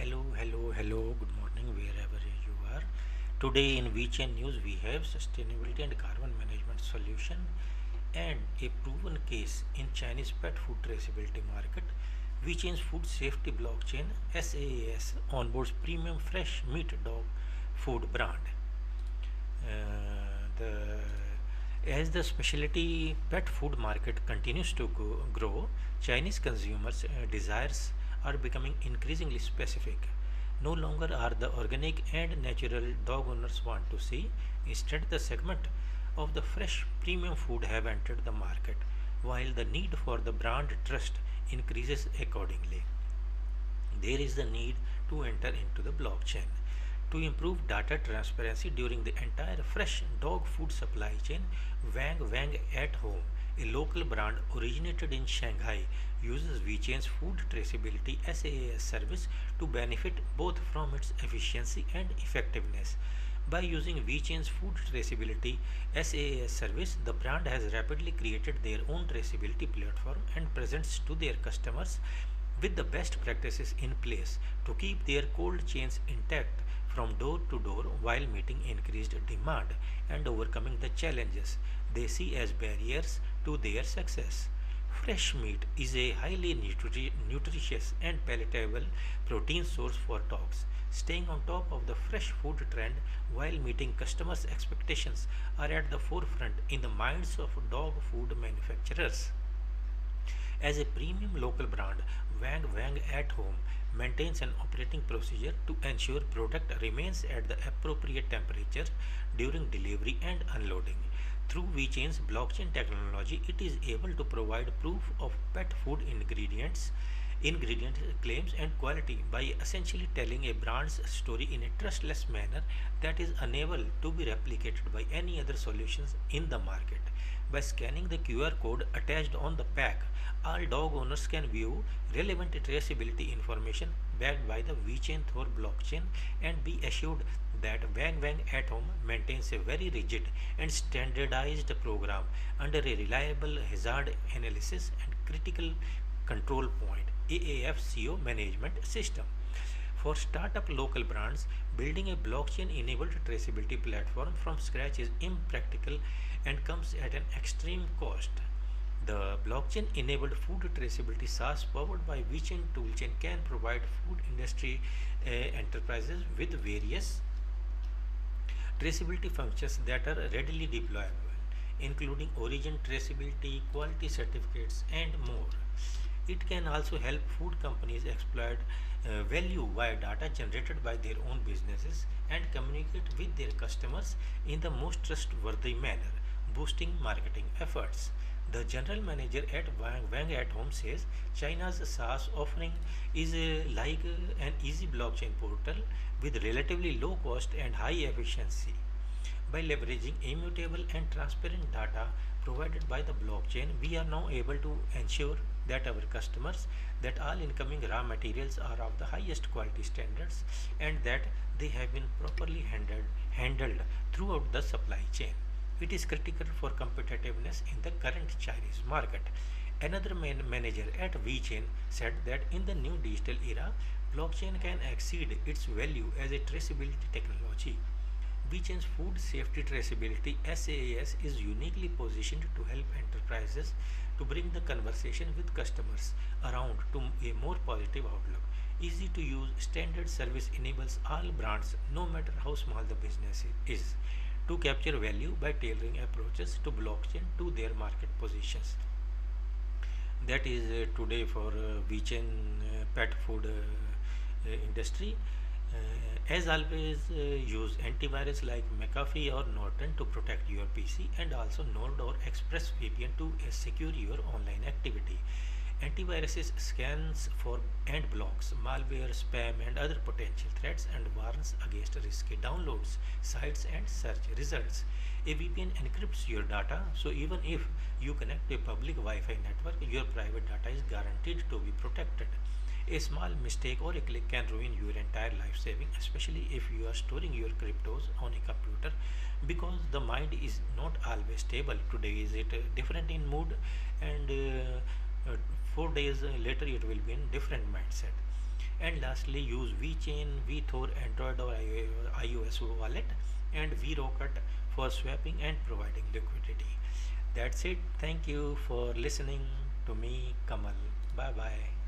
Hello. Good morning, wherever you are. Today in VChain News, we have sustainability and carbon management solution and a proven case in Chinese pet food traceability market. VChain's food safety blockchain SaaS onboards premium fresh meat dog food brand. The As the specialty pet food market continues to grow, Chinese consumers' desires are becoming increasingly specific. No longer are the organic and natural dog owners want to see. Instead, the segment of the fresh premium food have entered the market, while the need for the brand trust increases accordingly. There is the need to enter into the blockchain to improve data transparency during the entire fresh dog food supply chain. Wang at Home, a local brand originated in Shanghai, uses VChain's food traceability SaaS service to benefit both from its efficiency and effectiveness. By using VChain's food traceability SaaS service, the brand has rapidly created their own traceability platform and presents to their customers with the best practices in place to keep their cold chains intact from door to door while meeting increased demand and overcoming the challenges they see as barriers to their success. Fresh meat is a highly nutritious and palatable protein source for dogs. Staying on top of the fresh food trend while meeting customers' expectations are at the forefront in the minds of dog food manufacturers. As a premium local brand, Wang at Home maintains an operating procedure to ensure product remains at the appropriate temperature during delivery and unloading. Through VChain's blockchain technology, it is able to provide proof of pet food ingredient claims and quality by essentially telling a brand's story in a trustless manner that is unable to be replicated by any other solutions in the market. By scanning the QR code attached on the pack, all dog owners can view relevant traceability information backed by the VChain Thor blockchain and be assured that Wang at Home maintains a very rigid and standardized program under a reliable hazard analysis and critical control point AAFCO management system. For startup local brands, building a blockchain enabled traceability platform from scratch is impractical and comes at an extreme cost. The blockchain enabled food traceability SaaS powered by VChain toolchain can provide food industry enterprises with various traceability functions that are readily deployable, including origin traceability, quality certificates, and more. It can also help food companies exploit value via data generated by their own businesses and communicate with their customers in the most trustworthy manner, boosting marketing efforts. The general manager at Wang at Home says China's SaaS offering is like an easy blockchain portal with relatively low cost and high efficiency. By leveraging immutable and transparent data provided by the blockchain, we are now able to ensure that our customers that all incoming raw materials are of the highest quality standards and that they have been properly handled throughout the supply chain. It is critical for competitiveness in the current Chinese market. Another manager at VChain said that in the new digital era, blockchain can exceed its value as a traceability technology. VChain's food safety traceability SaaS is uniquely positioned to help enterprises to bring the conversation with customers around to a more positive outlook. Easy to use standard service enables all brands, no matter how small the business is, to capture value by tailoring approaches to blockchain to their market positions. That is today for VChain pet food industry. As always, use antivirus like McAfee or Norton to protect your PC and also Node or ExpressVPN to secure your online activity. Antiviruses scans for and blocks malware, spam, and other potential threats and warns against risky downloads, sites, and search results. A VPN encrypts your data, so even if you connect to a public Wi-Fi network, your private data is guaranteed to be protected. A small mistake or a click can ruin your entire life saving, especially if you are storing your cryptos on a computer, because the mind is not always stable. Today is it different in mood, and 4 days later it will be in different mindset. And lastly, use VChain, VThor, Android or iOS wallet, and VRocket for swapping and providing liquidity. That's it. Thank you for listening to me, Kamal. Bye bye.